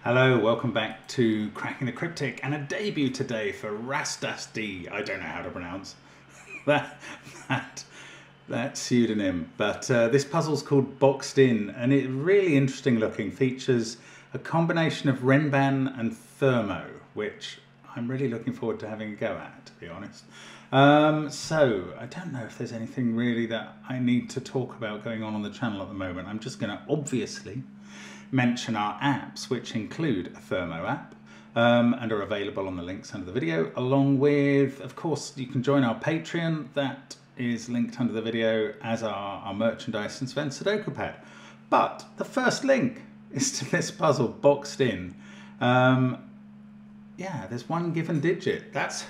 Hello, welcome back to Cracking the Cryptic, and a debut today for Rastasdi. I don't know how to pronounce that pseudonym, but this puzzle's called Boxed In, and it's really interesting looking. Features a combination of Renban and Thermo, which I'm really looking forward to having a go at, to be honest. So I don't know if there's anything really that I need to talk about going on the channel at the moment. I'm just going to obviously mention our apps, which include a Thermo app and are available on the links under the video, along with, of course, you can join our Patreon. That is linked under the video, as are our merchandise and Sven SUDOKU PAD. But the first link is to this puzzle, Boxed In. Yeah, there's one given digit. That's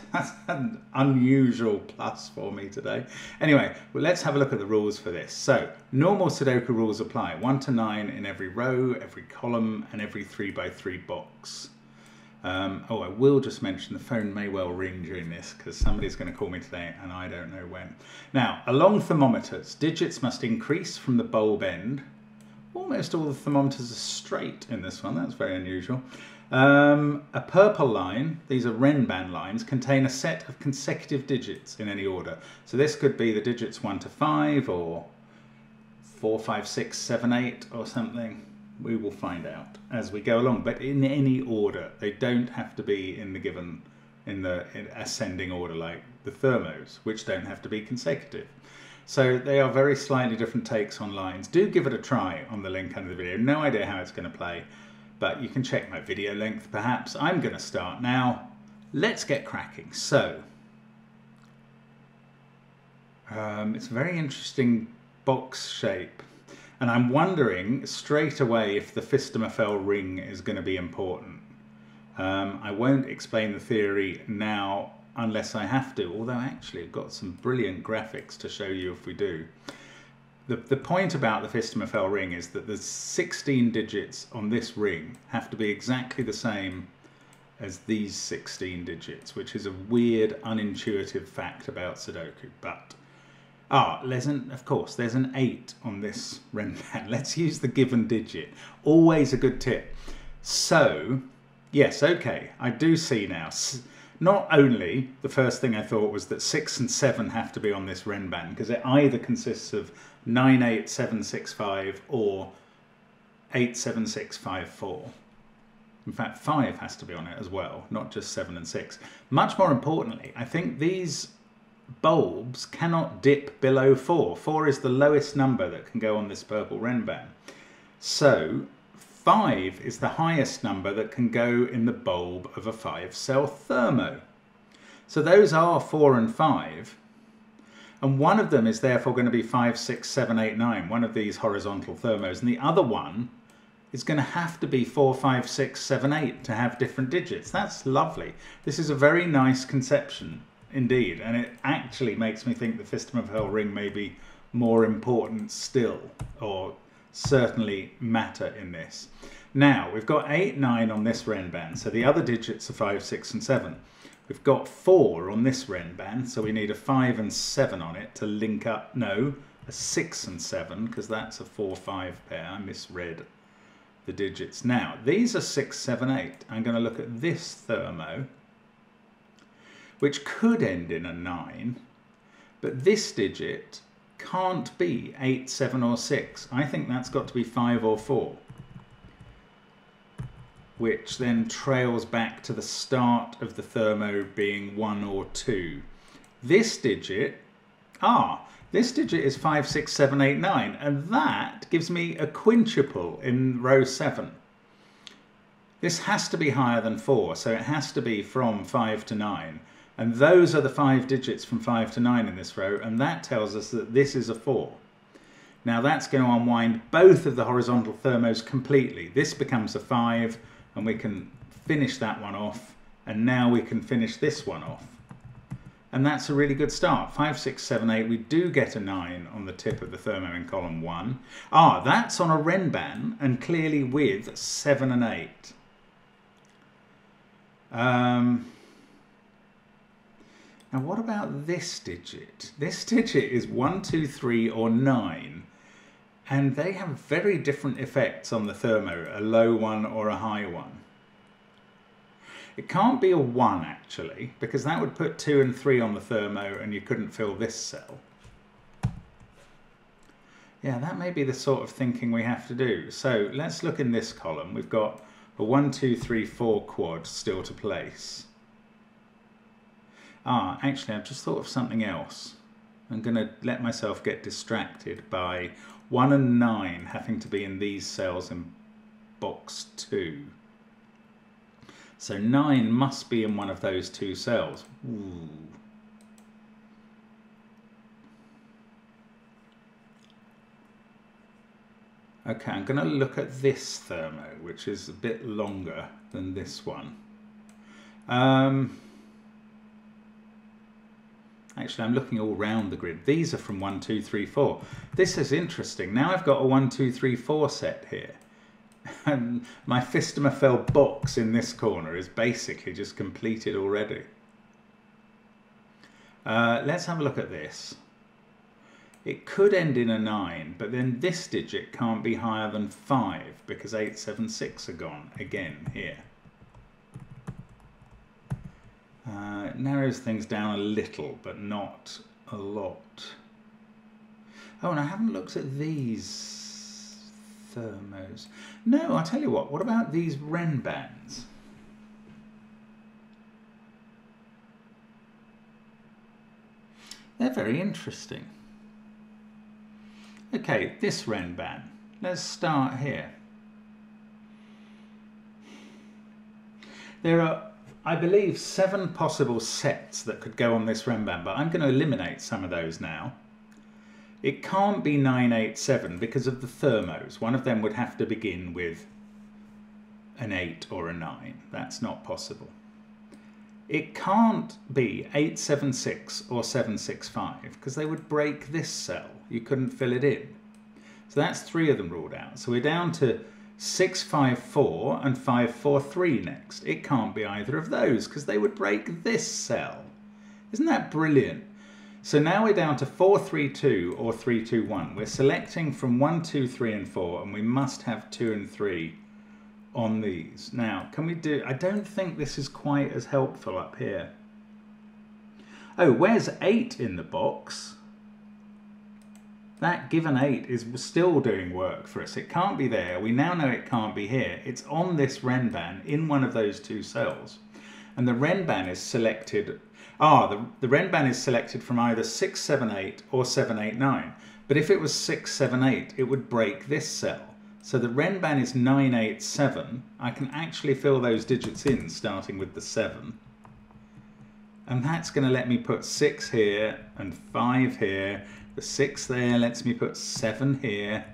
an unusual plus for me today. Anyway, well, let's have a look at the rules for this. So, normal Sudoku rules apply. 1 to 9 in every row, every column, and every 3x3 box. Oh, I will just mention the phone may well ring during this because somebody's going to call me today and I don't know when. Now, along thermometers, digits must increase from the bulb end. Almost all the thermometers are straight in this one. That's very unusual. A purple line, these are Renban lines, contain a set of consecutive digits in any order. So this could be the digits 1 to 5 or 4, 5, 6, 7, 8 or something. We will find out as we go along, but in any order. They don't have to be in the ascending order like the thermos, which don't have to be consecutive. So they are very slightly different takes on lines. Do give it a try on the link under the video. No idea how it's going to play, but you can check my video length perhaps. I'm going to start now. Let's get cracking. So, it's a very interesting box shape. And I'm wondering straight away if the Fistemafel ring is going to be important. I won't explain the theory now unless I have to, although actually I've got some brilliant graphics to show you if we do. The point about the Fistemafel ring is that the 16 digits on this ring have to be exactly the same as these 16 digits, which is a weird, unintuitive fact about Sudoku. But, of course, there's an 8 on this Renban. Let's use the given digit. Always a good tip. So, yes, okay, I do see now. Not only, the first thing I thought was that 6 and 7 have to be on this Renban, because it either consists of 98765 or 87654. In fact, 5 has to be on it as well, not just 7 and 6. Much more importantly, I think these bulbs cannot dip below 4. 4 is the lowest number that can go on this purple Renban. So 5 is the highest number that can go in the bulb of a 5-cell thermo. So those are 4 and 5. And one of them is therefore going to be 5, 6, 7, 8, 9, one of these horizontal thermos. And the other one is going to have to be 4, 5, 6, 7, 8 to have different digits. That's lovely. This is a very nice conception indeed. And it actually makes me think the Fistemafel ring may be more important still, or certainly matter in this. Now, we've got 8, 9 on this Renban. So the other digits are 5, 6, and 7. We've got 4 on this Renban, so we need a 5 and 7 on it to link up. No, a 6 and 7, because that's a 4-5 pair. I misread the digits. Now, these are 6, 7, 8. I'm going to look at this thermo, which could end in a 9, but this digit can't be 8, 7, or 6. I think that's got to be 5 or 4. Which then trails back to the start of the thermo being 1 or 2. This digit, this digit is 5, 6, 7, 8, 9, and that gives me a quintuple in row 7. This has to be higher than 4, so it has to be from 5 to 9. And those are the 5 digits from 5 to 9 in this row, and that tells us that this is a 4. Now that's going to unwind both of the horizontal thermos completely. This becomes a 5, and we can finish that one off, and now we can finish this one off. And that's a really good start. 5, 6, 7, 8. We do get a 9 on the tip of the thermo in column 1. That's on a Renban, and clearly with 7 and 8. Now what about this digit? This digit is 1, 2, 3, or 9. And they have very different effects on the thermo, a low one or a high one. It can't be a 1 actually, because that would put 2 and 3 on the thermo and you couldn't fill this cell. Yeah, that may be the sort of thinking we have to do. So let's look in this column. We've got a 1, 2, 3, 4 quad still to place. Ah, actually, I've just thought of something else. I'm going to let myself get distracted by 1 and 9 having to be in these cells in box 2. So 9 must be in one of those 2 cells. Ooh. Okay, I'm going to look at this thermo, which is a bit longer than this one. Actually, I'm looking all round the grid. These are from 1, 2, 3, 4. This is interesting. Now I've got a 1, 2, 3, 4 set here. And my Fistamafel box in this corner is basically just completed already. Let's have a look at this. It could end in a 9, but then this digit can't be higher than 5 because 8, 7, 6 are gone again here. It narrows things down a little, but not a lot. Oh, and I haven't looked at these thermos. No, I'll tell you what about these Ren bands? They're very interesting. Okay, this Ren band. Let's start here. There are, I believe, 7 possible sets that could go on this Ren band, but I'm going to eliminate some of those now. It can't be 9, 8, 7 because of the thermos. One of them would have to begin with an 8 or a 9. That's not possible. It can't be 8, 7, 6 or 7, 6, 5 because they would break this cell. You couldn't fill it in. So that's 3 of them ruled out. So we're down to 6, 5, 4 and 5, 4, 3 next. It can't be either of those because they would break this cell. Isn't that brilliant? So now we're down to 4, 3, 2 or 3, 2, 1. We're selecting from 1, 2, 3 and 4 and we must have 2 and 3 on these. Now, can we do... I don't think this is quite as helpful up here. Oh, where's 8 in the box? That given 8 is still doing work for us. It can't be there. We now know it can't be here. It's on this Ren band in one of those 2 cells. And the Ren band is selected... the Ren band is selected from either 6, 7, 8 or 7, 8, 9. But if it was 6, 7, 8, it would break this cell. So the Ren band is 9, 8, 7. I can actually fill those digits in, starting with the 7. And that's going to let me put 6 here and 5 here. The 6 there lets me put 7 here.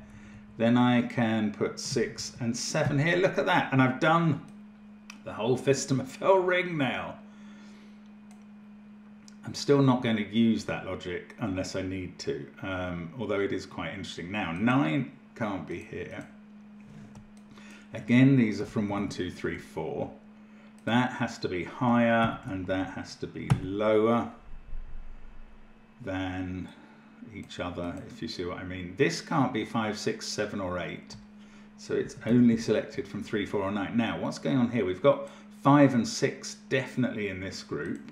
Then I can put 6 and 7 here. Look at that. And I've done the whole Fistamafel ring now. I'm still not going to use that logic unless I need to, although it is quite interesting. Now, 9 can't be here. Again, these are from 1, 2, 3, 4. That has to be higher and that has to be lower than each other, if you see what I mean. This can't be 5, 6, 7 or 8. So it's only selected from 3, 4 or 9. Now, what's going on here? We've got 5 and 6 definitely in this group,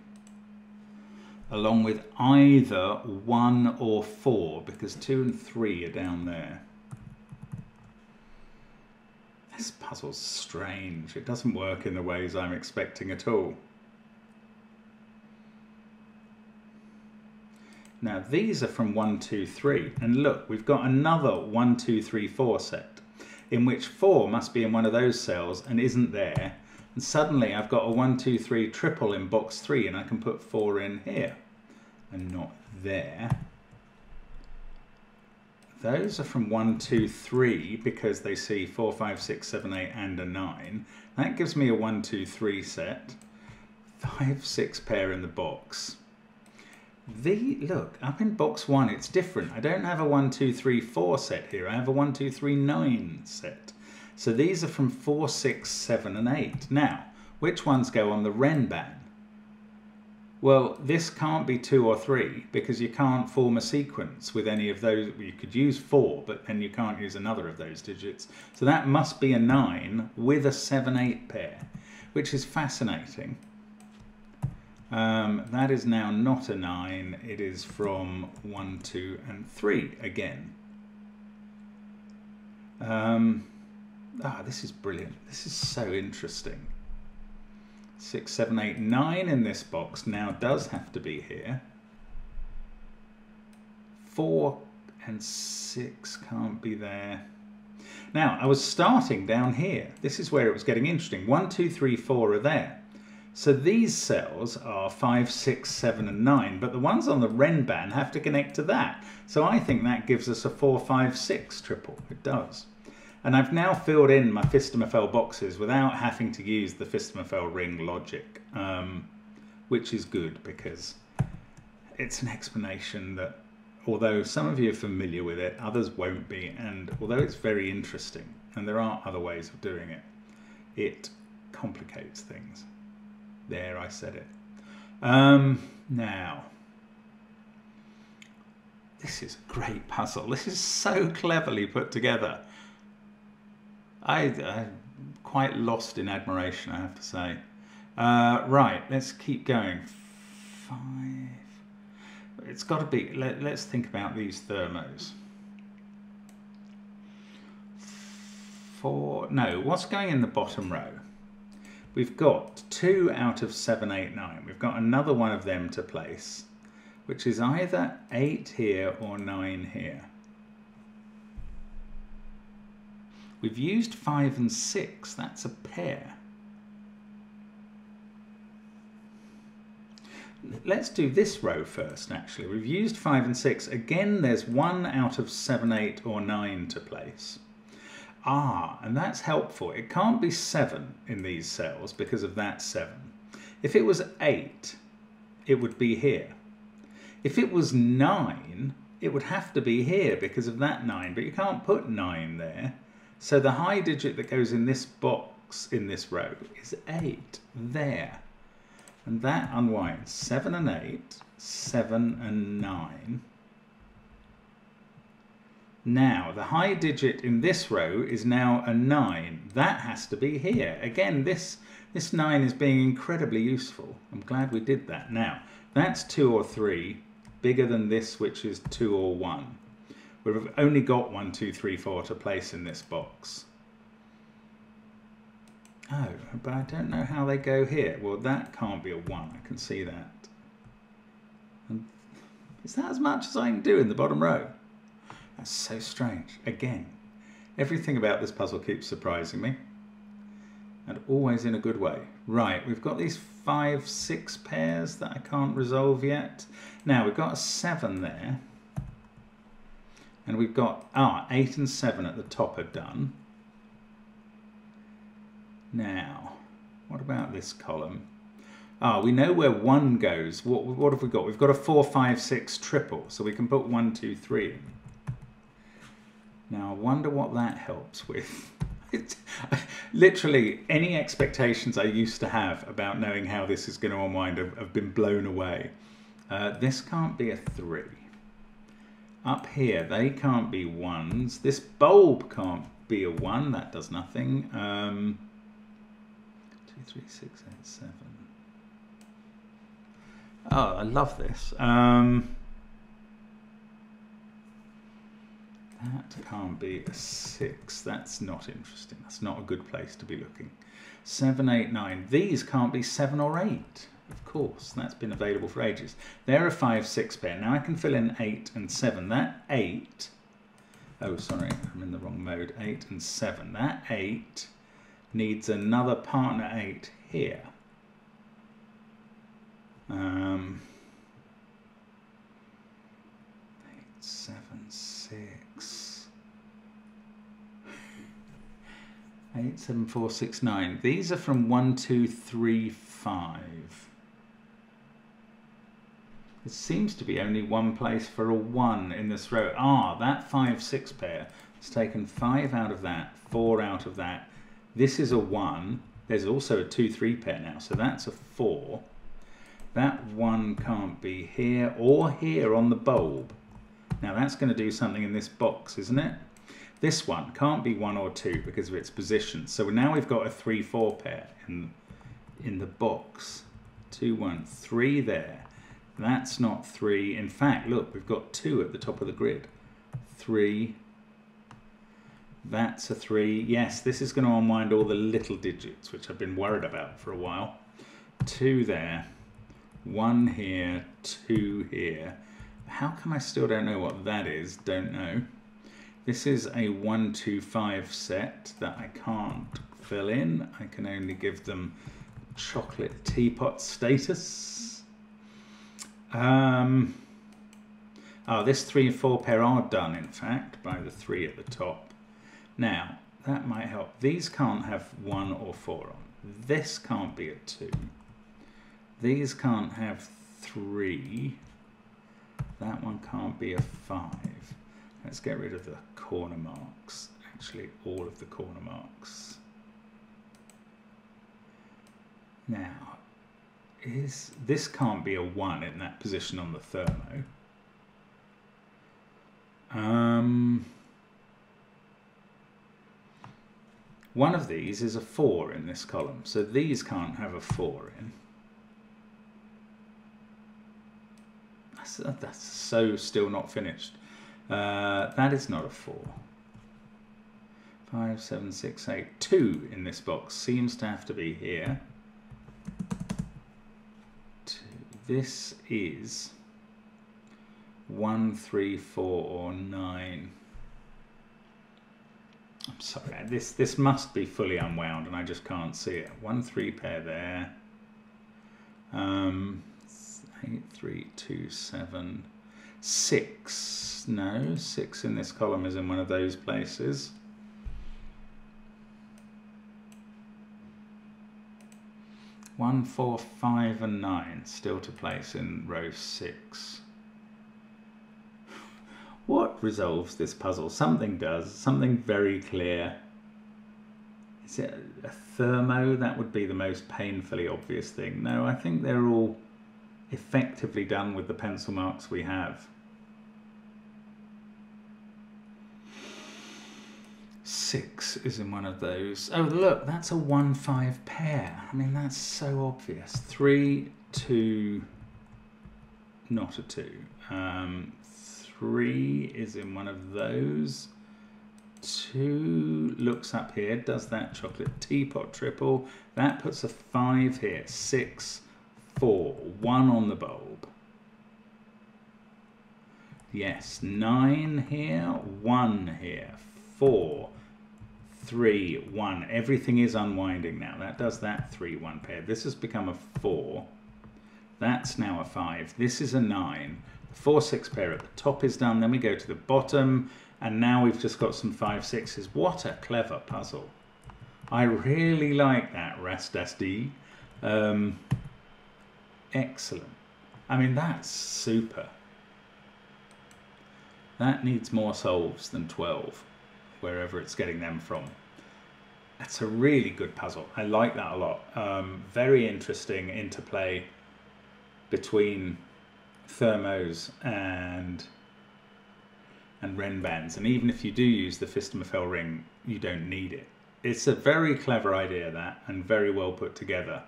along with either 1 or 4, because 2 and 3 are down there. This puzzle's strange. It doesn't work in the ways I'm expecting at all. Now these are from 1, 2, 3. And look, we've got another 1, 2, 3, 4 set, in which 4 must be in one of those cells and isn't there. And suddenly I've got a 1, 2, 3 triple in box 3 and I can put 4 in here and not there. Those are from 1, 2, 3 because they see 4, 5, 6, 7, 8 and a 9. That gives me a 1, 2, 3 set. 5, 6 pair in the box. Look, up in box 1 it's different. I don't have a 1, 2, 3, 4 set here. I have a 1, 2, 3, 9 set. So these are from 4, 6, 7 and 8. Now, which ones go on the Ren band? Well, this can't be 2 or 3 because you can't form a sequence with any of those. You could use 4, but then you can't use another of those digits. So that must be a 9 with a 7, 8 pair, which is fascinating. That is now not a 9, it is from 1, 2 and 3 again. This is brilliant. This is so interesting. 6, 7, 8, 9 in this box now does have to be here. 4 and 6 can't be there. Now, I was starting down here. This is where it was getting interesting. 1, 2, 3, 4 are there. So these cells are 5, 6, 7 and 9, but the ones on the Renban have to connect to that. So I think that gives us a 4, 5, 6 triple. It does. And I've now filled in my Fistamafel boxes without having to use the Fistamafel ring logic, which is good because it's an explanation that, although some of you are familiar with it, others won't be. And although it's very interesting, and there are other ways of doing it, it complicates things. There, I said it. Now, this is a great puzzle. This is so cleverly put together. I'm quite lost in admiration, I have to say. Right, let's keep going. 5. It's got to be, let's think about these thermos. 4, no, what's going in the bottom row? We've got 2 out of 7, 8, 9. We've got another one of them to place, which is either 8 here or 9 here. We've used 5 and 6, that's a pair. Let's do this row first, actually. We've used 5 and 6. Again, there's 1 out of 7, 8 or 9 to place. And that's helpful. It can't be 7 in these cells because of that 7. If it was 8, it would be here. If it was 9, it would have to be here because of that 9, but you can't put 9 there. So the high digit that goes in this box, in this row, is 8, there. And that unwinds 7 and 8, 7 and 9. Now, the high digit in this row is now a 9. That has to be here. Again, this 9 is being incredibly useful. I'm glad we did that. Now, that's 2 or 3, bigger than this, which is 2 or 1. We've only got 1, 2, 3, 4 to place in this box. Oh, but I don't know how they go here. Well, that can't be a 1. I can see that. And is that as much as I can do in the bottom row? That's so strange. Again, everything about this puzzle keeps surprising me. And always in a good way. Right, we've got these 5, 6 pairs that I can't resolve yet. Now, we've got a 7 there. And we've got, 8 and 7 at the top are done. Now, what about this column? We know where 1 goes. What have we got? We've got a 4, 5, 6 triple, so we can put 1, 2, 3 in. Now, I wonder what that helps with. Literally, any expectations I used to have about knowing how this is going to unwind have been blown away. This can't be a 3. Up here, they can't be 1s. This bulb can't be a 1. That does nothing. 2, 3, 6, 8, 7. I love this. That can't be a 6. That's not interesting. That's not a good place to be looking. 7, 8, 9. These can't be 7 or 8. Of course, that's been available for ages. They're a 5, 6 pair. Now I can fill in 8 and 7. That 8... Oh, sorry, I'm in the wrong mode. 8 and 7. That 8 needs another partner 8 here. 8, 7, 6. 8, 7, 4, 6, 9. These are from 1, 2, 3, 5. There seems to be only one place for a 1 in this row. That 5, 6 pair has taken 5 out of that, 4 out of that. This is a 1. There's also a 2, 3 pair now, so that's a 4. That 1 can't be here or here on the bulb. Now that's going to do something in this box, isn't it? This one can't be 1 or 2 because of its position. So now we've got a 3, 4 pair in the box. 2, 1, 3 there. That's not 3. In fact, look, we've got 2 at the top of the grid. 3. That's a 3. Yes, this is going to unwind all the little digits, which I've been worried about for a while. 2 there. 1 here. 2 here. How come I still don't know what that is? Don't know. This is a 1, 2, 5 set that I can't fill in. I can only give them chocolate teapot status. Oh, this 3 and 4 pair are done, in fact, by the 3 at the top. Now, that might help. These can't have 1 or 4 on. This can't be a 2. These can't have 3. That one can't be a 5. Let's get rid of the corner marks. Actually, all of the corner marks. Now, this can't be a 1 in that position on the thermo. One of these is a 4 in this column, so these can't have a 4 in. That's so still not finished. That is not a 4. 5, 7, 6, 8. 2 in this box seems to have to be here. 2. This is 1, 3, 4, or 9. I'm sorry, this must be fully unwound and I just can't see it. 1, 3 pair there. 8, 3, 2, 7, 6. No, 6 in this column is in one of those places. One, 4, 5, and 9 still to place in row 6. What resolves this puzzle? Something does, something very clear. Is it a thermo? That would be the most painfully obvious thing. No, I think they're all effectively done with the pencil marks we have. 6 is in one of those. Oh, look, that's a 1, 5 pair. I mean, that's so obvious. 3, 2, not a 2. 3 is in one of those. 2 looks up here, does that chocolate teapot triple. That puts a 5 here. 6, 4, 1 on the bulb. Yes, 9 here, 1 here. 4, 3, 1. Everything is unwinding now. That does that 3, 1 pair. This has become a 4. That's now a 5. This is a 9. 4, 6 pair at the top is done. Then we go to the bottom, and now we've just got some 5, 6s. What a clever puzzle. I really like that, Rastasdi. Excellent. I mean, that's super. That needs more solves than 12, wherever it's getting them from. That's a really good puzzle. I like that a lot. Very interesting interplay between thermos and Renbands, and even if you do use the Fistemafel ring, you don't need it. It's a very clever idea, that, and very well put together.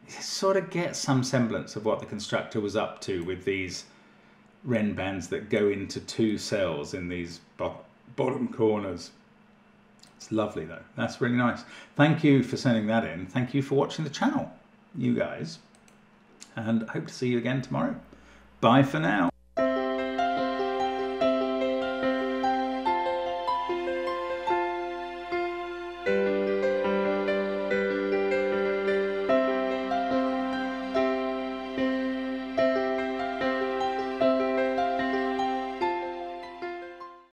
You sort of get some semblance of what the constructor was up to with these Renbands that go into 2 cells in these bottom corners. It's lovely though. That's really nice. Thank you for sending that in. Thank you for watching the channel, you guys. And I hope to see you again tomorrow. Bye for now.